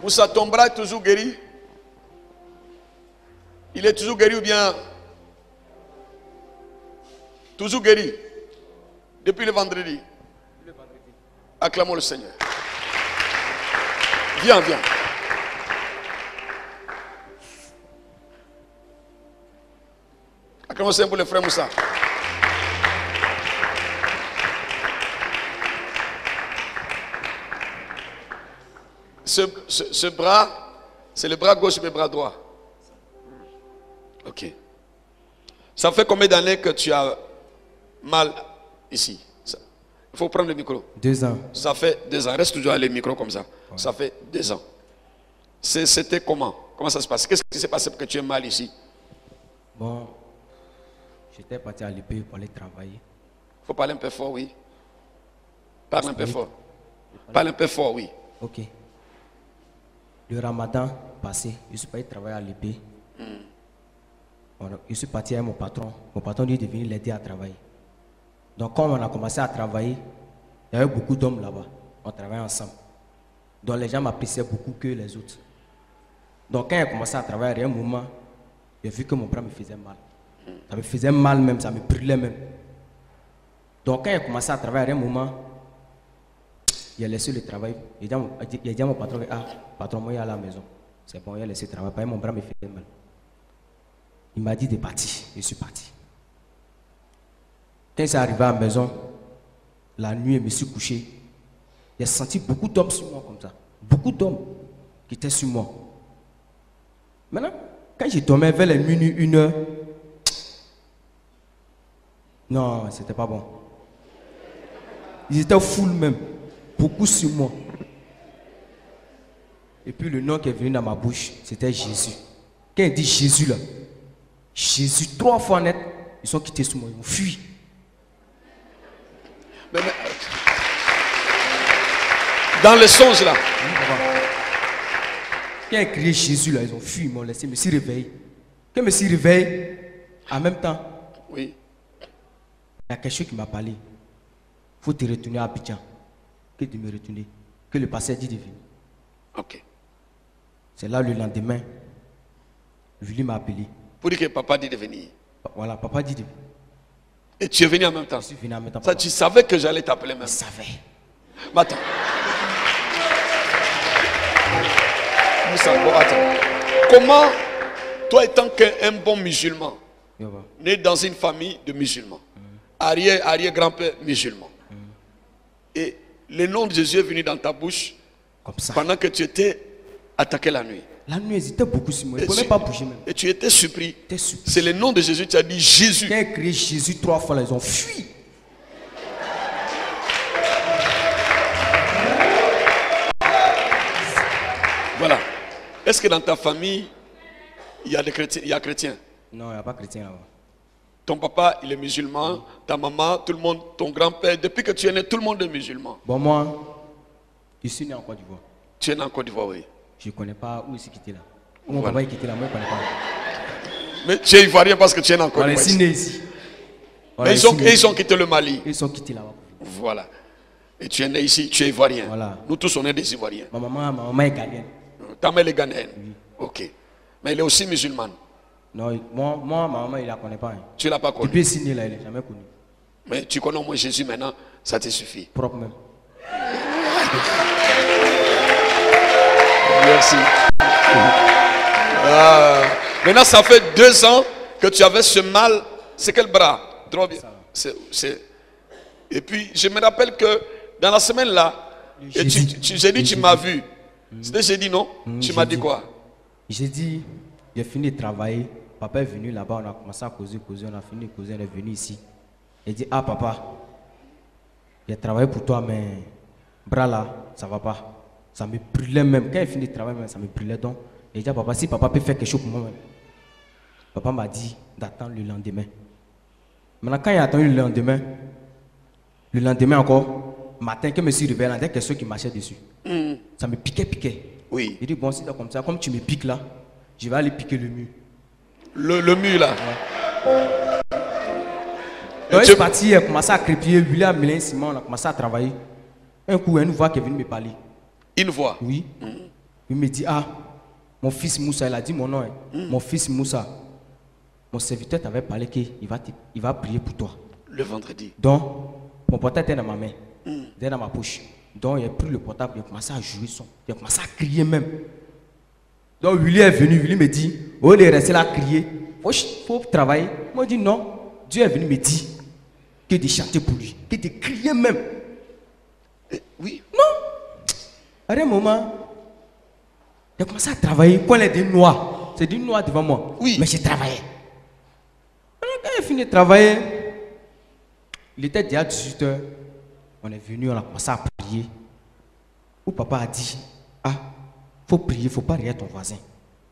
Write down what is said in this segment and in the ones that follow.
Moussa, ton bras est toujours guéri? Il est toujours guéri ou bien? Toujours guéri. Depuis le vendredi. Acclamons le Seigneur. Viens, viens. Acclamons le Seigneur pour le frère Moussa. Ce bras, c'est le bras gauche et le bras droit. Ok. Ça fait combien d'années que tu as mal ici? Il faut prendre le micro. 2 ans. Ça fait 2 ans. Reste toujours à le micro comme ça. Ouais. Ça fait 2 ans. C'était comment? Comment ça se passe? Qu'est-ce qui s'est passé pour que tu aies mal ici? Bon, j'étais parti à l'épée pour aller travailler. Il faut parler un peu fort, oui. Parle un peu fort. Parle un peu fort, oui. Ok. Le ramadan passé, je suis parti travailler à l'épée. Je suis parti avec mon patron. Mon patron lui est venu l'aider à travailler. Donc quand on a commencé à travailler, il y avait beaucoup d'hommes là-bas. On travaillait ensemble. Donc les gens m'appréciaient beaucoup que les autres. Donc quand il a commencé à travailler, à un moment, j'ai vu que mon bras me faisait mal. Ça me faisait mal même, ça me brûlait même. Donc quand il a commencé à travailler, à un moment, il a laissé le travail. Il a dit à mon patron, ah, patron, moi, il est à la maison. C'est bon, il a laissé le travail. Parce que mon bras me faisait mal. Il m'a dit de partir. Je suis parti. Quand c'est arrivé à la maison, la nuit, je me suis couché. J'ai senti beaucoup d'hommes sur moi comme ça. Beaucoup d'hommes qui étaient sur moi. Maintenant, quand j'ai dormi vers les minuit, 1 heure, non, c'était pas bon. Ils étaient full même. Beaucoup sur moi. Et puis le nom qui est venu dans ma bouche, c'était Jésus. Quand il dit Jésus là, Jésus 3 fois net, ils sont quittés sur moi, ils ont fui. Mais, dans le songe là. Quand il a crié Jésus là, ils ont fui, ils m'ont laissé, je me suis réveillé. Quand je me suis réveillé, en même temps, oui. Il y a quelque chose qui m'a parlé. Il faut te retourner à Abidjan. Que de me retourner. Que le pasteur dit de venir. Ok. C'est là le lendemain. Julie m'a appelé. Pour dire que papa dit de venir. Voilà, papa dit de venir. Et tu es venu en même temps? Je suis venu en même temps. Ça, tu savais que j'allais t'appeler même? Je savais. Mais attends. Attends. Comment, toi étant qu'un bon musulman, né dans une famille de musulmans, arrière-grand-père musulman, et le nom de Jésus est venu dans ta bouche comme ça, pendant que tu étais attaqué la nuit. La nuit, ils étaient beaucoup sur moi. Ils ne pouvaient pas bouger même. Et tu étais surpris. C'est le nom de Jésus, tu as dit Jésus. Quand ils ont crié Jésus 3 fois, là, ils ont fui. Voilà. Est-ce que dans ta famille, il y a des chrétiens? Il y a chrétiens? Non, il n'y a pas de chrétiens là-bas. Ton papa, il est musulman, ta maman, tout le monde, ton grand-père, depuis que tu es né, tout le monde est musulman. Bon, moi, je suis né en Côte d'Ivoire. Tu es né en Côte d'Ivoire, oui. Je ne connais pas où il s'est quitté là. Où mon papa est quitté là, moi je ne connais pas. Mais tu es ivoirien parce que tu es né en Côte d'Ivoire. On est né ici. Mais ils ont quitté le Mali. Ils sont quittés là-bas. Voilà. Et tu es né ici, tu es ivoirien. Voilà. Nous tous on est des ivoiriens. Ma maman est ghanéenne. Ta mère est ghanéenne? Oui. Ok. Mais elle est aussi musulmane? Non, moi ma maman, il ne la connaît pas. Hein. Tu ne l'as pas connue? Depuis signé là, il n'est jamais connu. Mais tu connais au moins Jésus maintenant, ça te suffit. Propre même. Merci. Maintenant, ça fait 2 ans que tu avais ce mal. C'est quel bras? Trop bien. Et puis, je me rappelle que dans la semaine là, j'ai dit, tu m'as vu. C'était jeudi, non? Tu m'as dit quoi? J'ai dit, j'ai fini de travailler. Papa est venu là-bas, on a commencé à causer. On a fini de causer, on est venu ici. Il dit, ah papa, j'ai travaillé pour toi, mais bras là, ça va pas. Ça me brûlait même. Quand il finit de travailler, ça me brûlait donc. Et j'ai dit à papa, si papa peut faire quelque chose pour moi même. Papa m'a dit d'attendre le lendemain. Maintenant, quand il a attendu le lendemain encore, matin, quand je me suis réveillé, il y a quelque chose qui marchait dessus. Ça me piquait. Oui. Il dit, bon, si c'est comme ça, comme tu me piques là, je vais aller piquer le mur. Le mur là. Ouais. Donc, je suis parti, il a commencé à crépiller, lui a mêlé un ciment, on a commencé à travailler. Un coup, une voix qui est venue me parler. Une voix? Oui. Il me dit, ah, mon fils Moussa, il a dit mon nom. Mon fils Moussa, mon serviteur t'avait parlé qu'il va prier pour toi. Le vendredi. Donc, mon portable était dans ma main, était dans ma poche. Donc, il a pris le portable, il a commencé à jouer son. Il a commencé à crier même. Donc, Willy est venu, Willy me dit, oh, il est resté là à crier. Il faut travailler. Moi, je dis non. Dieu est venu me dire que de chanter pour lui, que de crier même. Oui. Non. À un moment, il a commencé à travailler. Quand il est des noirs, c'est du noir devant moi. Oui. Mais j'ai travaillé. Alors, quand il a fini de travailler, il était déjà 18h. On est venu, on a commencé à prier. Où papa a dit, ah, faut prier, faut pas rire ton voisin.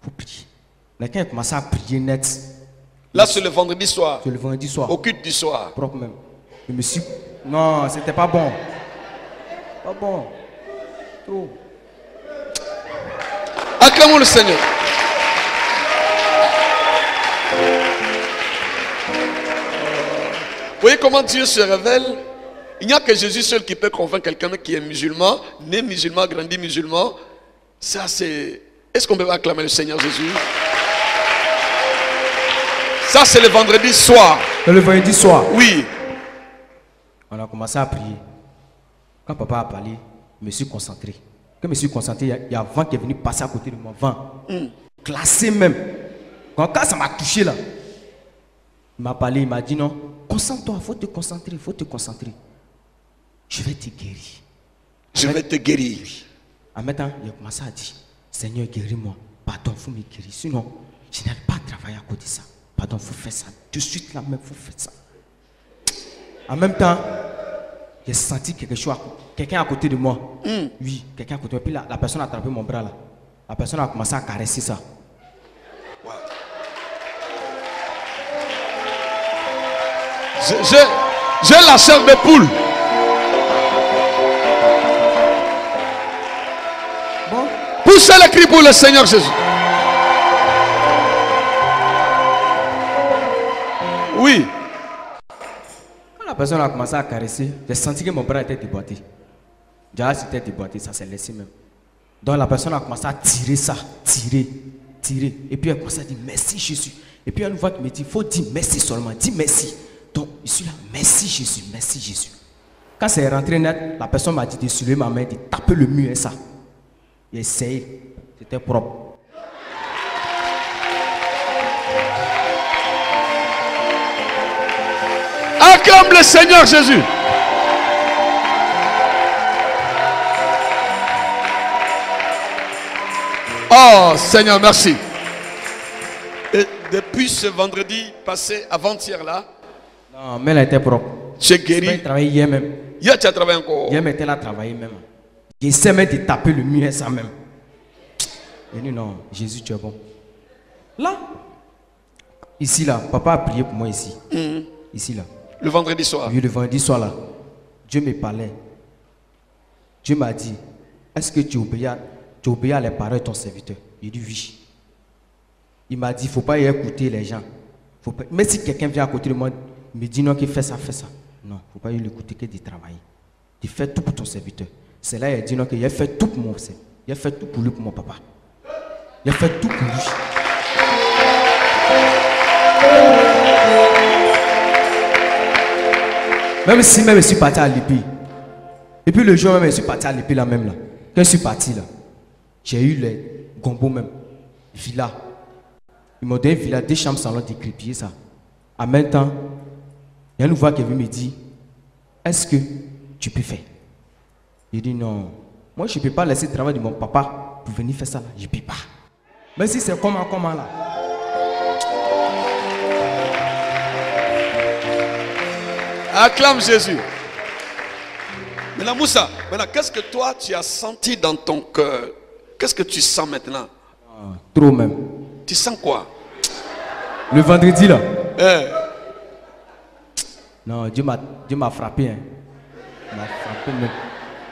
Faut prier. Mais quand il a commencé à prier net. Là, c'est le vendredi soir. C'est le vendredi soir. Au culte du soir. Propre même. Je me suis... Non, c'était pas bon. Pas bon. Trop. Acclamons le Seigneur. Vous voyez comment Dieu se révèle? Il n'y a que Jésus seul qui peut convaincre quelqu'un qui est musulman, né musulman, grandi musulman. Ça, c'est... Est-ce qu'on peut acclamer le Seigneur Jésus? Ça, c'est le vendredi soir. C'est le vendredi soir. Oui. On a commencé à prier. Quand papa a parlé, je me suis concentré. Quand je me suis concentré, il y a vent qui est venu passer à côté de moi. Vent. Glacé même. Quand ça m'a touché là, il m'a parlé, il m'a dit non, concentre-toi, il faut te concentrer, il faut te concentrer. Je vais te guérir. Je vais te guérir. En même temps, il a commencé à dire, Seigneur, guéris-moi. Pardon, il faut me guérir. Sinon, je n'arrive pas à travailler à côté de ça. Pardon, il faut faire ça. De suite là même, il faut faire ça. En même temps, j'ai senti quelque chose, quelqu'un à côté de moi. Oui, quelqu'un à côté de moi. Puis la personne a attrapé mon bras là. La personne a commencé à caresser ça. Wow. J'ai la chair de poule. Bon. Poussez le cri pour le Seigneur Jésus. Oui. Quand la personne a commencé à caresser, j'ai senti que mon bras était déboîté. Déjà, c'était déboîté, ça s'est laissé même. Donc la personne a commencé à tirer ça, tirer. Et puis elle a commencé à dire merci Jésus. Et puis elle nous voit qui me dit, il faut dire merci seulement, dis merci. Donc je suis là, merci Jésus, merci Jésus. Quand c'est rentré net, la personne m'a dit de soulever ma main, de taper le mur et ça. J'ai essayé, c'était propre. Acclame le Seigneur Jésus. Oh Seigneur, merci. Et depuis ce vendredi passé, avant-hier là, non, mais elle était propre. j'ai guéri. J'ai travaillé hier même. Hier, tu as travaillé encore. Hier, elle était là travailler même. J'essaie même de taper le mur et ça même. Et dit non, Jésus, tu es bon. Là, ici là, papa a prié pour moi ici. Ici là. Le vendredi soir. Oui, le vendredi soir là. Dieu me parlait. Dieu m'a dit, est-ce que tu obéis à les paroles de ton serviteur? J'ai dit oui. Il m'a dit, il ne faut pas y écouter les gens. Faut pas... Mais si quelqu'un vient à côté de moi, il me dit non, qu'il fait ça, fais ça. Non, il ne faut pas y l'écouter que de travailler. Il fait tout pour ton serviteur. C'est là qu'il a dit non, qu'il a fait tout pour mon serviteur. Il a fait tout pour lui, pour mon papa. Il a fait tout pour lui. Même si je suis parti à l'épée. Et puis le jour même, je suis parti à l'épée là même là. Quand je suis parti là, j'ai eu les gombos même. Villa. Ils m'ont donné villa, 2 chambres salon décrépier ça. En même temps, il y a une voix qui est venue me dire, est-ce que tu peux faire? J'ai dit non. Moi je ne peux pas laisser le travail de mon papa pour venir faire ça là. Je ne peux pas. Mais si c'est comment là. Acclame Jésus. Maintenant Moussa, qu'est-ce que toi tu as senti dans ton cœur? Qu'est-ce que tu sens maintenant? Trop même. Tu sens quoi? Le vendredi là. Non, Dieu m'a frappé. Hein. Il m'a frappé même.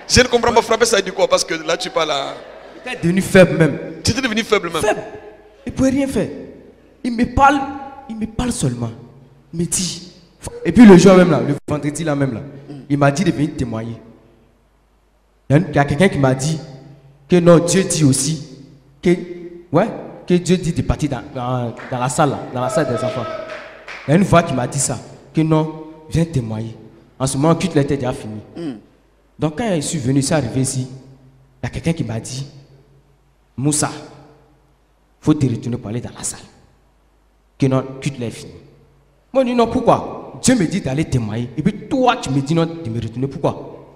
Je ne comprends pas, frapper ça dit quoi? Parce que là tu parles à... Tu es devenu faible même. Tu es devenu faible même. Faible. Il ne pouvait rien faire. Il me parle seulement. Il me dit. Et puis le jour même là, le vendredi là même là, il m'a dit de venir témoigner. Il y a quelqu'un qui m'a dit que non, Dieu dit aussi que Dieu dit de partir dans la salle, dans la salle des enfants. Il y a une voix qui m'a dit ça, que non, viens témoigner. En ce moment, toute l'été déjà fini. Donc quand je suis venu, je suis arrivé ici, il y a quelqu'un qui m'a dit, Moussa, il faut te retourner pour aller dans la salle. Que non, toute l'été fini. Moi, je dis non, pourquoi? Dieu me dit d'aller témoigner. Et puis toi, tu me dis non, de me retourner. Pourquoi?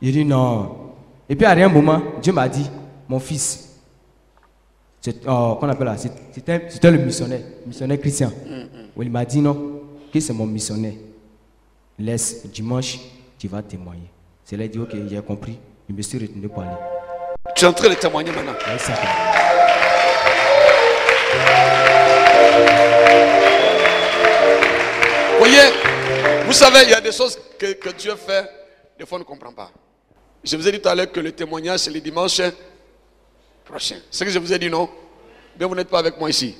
Je dis non. Et puis à un moment, Dieu m'a dit, mon fils, qu'on appelle là, c'était le missionnaire chrétien. Il m'a dit non, que c'est mon missionnaire. Laisse, dimanche, tu vas témoigner. C'est là, il dit ok, j'ai compris. Je me suis retourné pour aller. Tu es en train de témoigner maintenant. Oui, ça. Voyez, vous savez, il y a des choses que Dieu fait, des fois on ne comprend pas. Je vous ai dit tout à l'heure que le témoignage, c'est le dimanche prochain. C'est ce que je vous ai dit, non? Bien, vous n'êtes pas avec moi ici.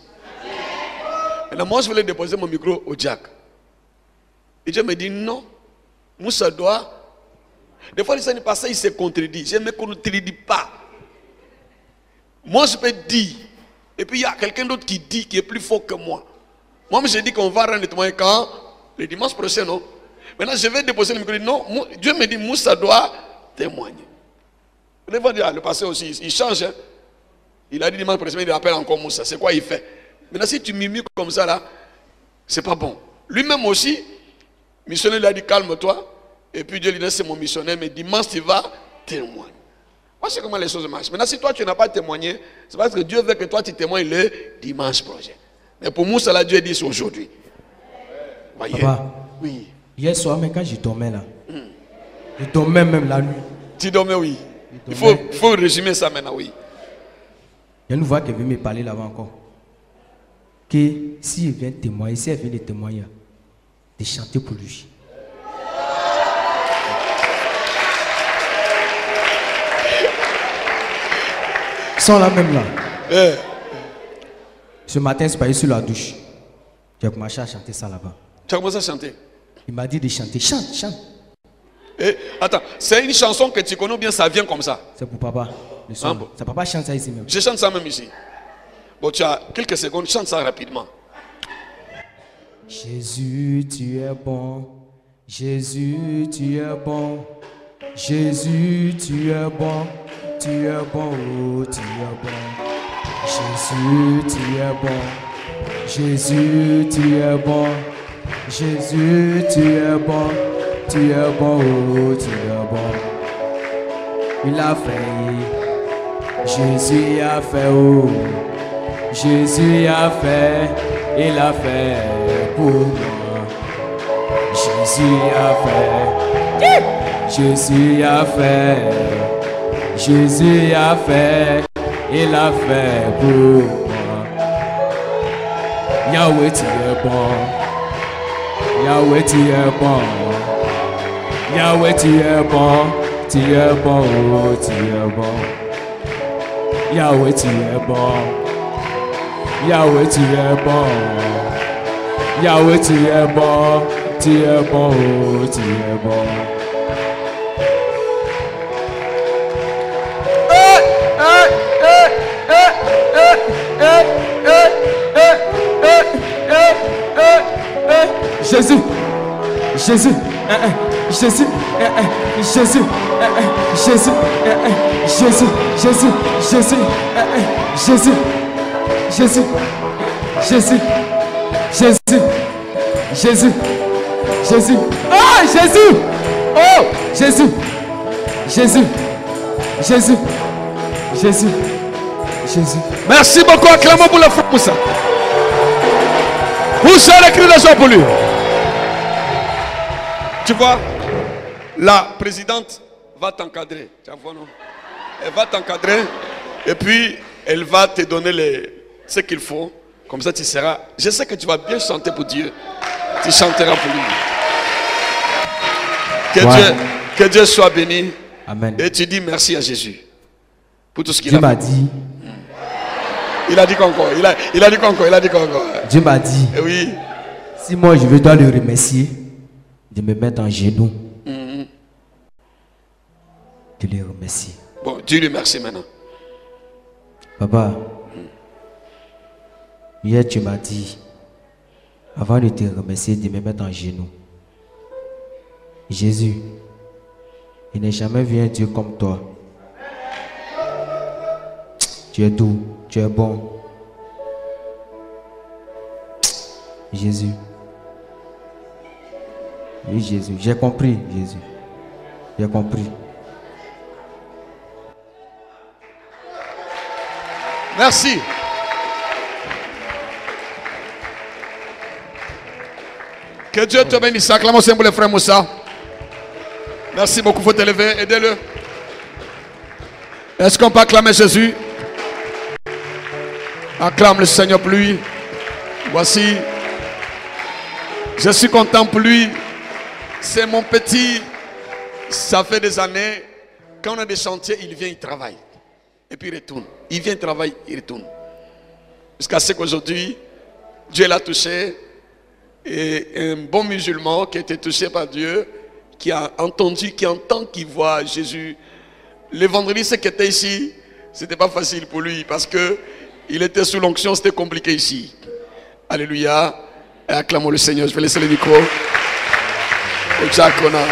Maintenant, moi, je voulais déposer mon micro au Jack. Et Dieu me dit, non, Moussa doit. Des fois, il passé, il se contredit. Je ne me contredis pas. Moi, je peux dire. Et puis, il y a quelqu'un d'autre qui dit, qui est plus fort que moi. Moi, je dis qu'on va rendre le témoignage quand? Le dimanche prochain, non? Maintenant, je vais déposer le micro. Non, Dieu me dit, Moussa doit témoigner. Des fois, le passé aussi, il change. Hein? Il a dit dimanche prochain, il appelle encore Moussa. C'est quoi il fait? Maintenant, si tu mimiques comme ça, là, c'est pas bon. Lui-même aussi, missionnaire lui a dit, calme-toi. Et puis Dieu lui dit, c'est mon missionnaire, mais dimanche, tu vas témoigner. Voici comment les choses marchent. Maintenant, si toi, tu n'as pas témoigné, c'est parce que Dieu veut que toi, tu témoignes le dimanche prochain. Mais pour Moussa, là, Dieu dit, c'est aujourd'hui. Voyez? Papa, oui. Hier soir, mais quand je dormais là, je dormais même la nuit. Tu dormais, oui. Il faut résumer ça maintenant, oui. Il y a une voix qui veut me parler là-bas encore. Que s'il vient témoigner, si elle vient de témoigner, de chanter pour lui. Sans la même là. Ce matin, je suis parti sur la douche. J'ai commencé à chanter ça là-bas. Tu as commencé à chanter? Il m'a dit de chanter. Chante, chante. Et, attends, c'est une chanson que tu connais ou bien ça vient comme ça? C'est pour papa. Bon. Ça papa chante ça ici même. Je chante ça même ici. Bon, tu as quelques secondes, chante ça rapidement. Jésus, tu es bon. Jésus, tu es bon. Jésus, tu es bon. Tu es bon, oh, tu es bon. Jésus, tu es bon. Jésus, tu es bon. Jésus, tu es bon. Tu es bon, oh, tu es bon. Il a fait. Jésus a fait, oh. Jésus a fait. Il a fait pour moi. Jésus a fait. Jésus a fait. Jésus a fait. Il a fait pour moi. Yahweh, tu es bon. Yahweh, tu es bon. Yahweh, tu es bon. Tu es bon, oh, tu es bon. Yahweh, tu es bon. Yahweh, tu es bon. Yahweh, tu es bon. Tu es bon, oh, tu es bon. Jésus, Jésus, Jésus, Jésus, Jésus, Jésus, Jésus, Jésus, Jésus, Jésus, Jésus, Jésus, Jésus, Jésus, oh Jésus, oh Jésus, Jésus, Jésus, Jésus, Jésus. Merci beaucoup, acclamons pour le frère Moussa. Poussez les cris de joie pour lui. Tu vois, la présidente va t'encadrer. Tu vois, non? Elle va t'encadrer et puis elle va te donner ce qu'il faut. Comme ça, tu seras. Je sais que tu vas bien chanter pour Dieu. Tu chanteras pour lui. Que Dieu soit béni. Amen. Et tu dis merci à Jésus pour tout ce qu'il Dieu a m'a fait. dit. Il a dit qu'encore. Il a dit qu'encore. Il a dit qu'encore. Dieu m'a dit. Oui. Si moi je dois le remercier, de me mettre en genoux, de le remercier. Bon, Dieu lui merci maintenant. Papa, hier tu m'as dit, avant de te remercier, de me mettre en genoux. Jésus, il n'est jamais vu un Dieu comme toi. Tu es doux, tu es bon. Jésus. Oui, Jésus. J'ai compris, Jésus. J'ai compris. Merci. Que Dieu te bénisse. Acclamons pour le frère Moussa. Merci beaucoup. Il faut te lever. Aidez-le. Est-ce qu'on peut acclamer Jésus? Acclame le Seigneur pour lui. Voici. Je suis content pour lui. C'est mon petit. Ça fait des années. Quand on a des chantiers, il vient, il travaille. Et puis il retourne. Il vient, il travaille, il retourne. Jusqu'à ce qu'aujourd'hui, Dieu l'a touché. Et un bon musulman qui a été touché par Dieu, qui a entendu, qui entend, qui voit Jésus. Le vendredi, ce qui était ici, c'était pas facile pour lui parce que il était sous l'onction, c'était compliqué ici. Alléluia. Et acclamons le Seigneur. Je vais laisser le micro au diaconat.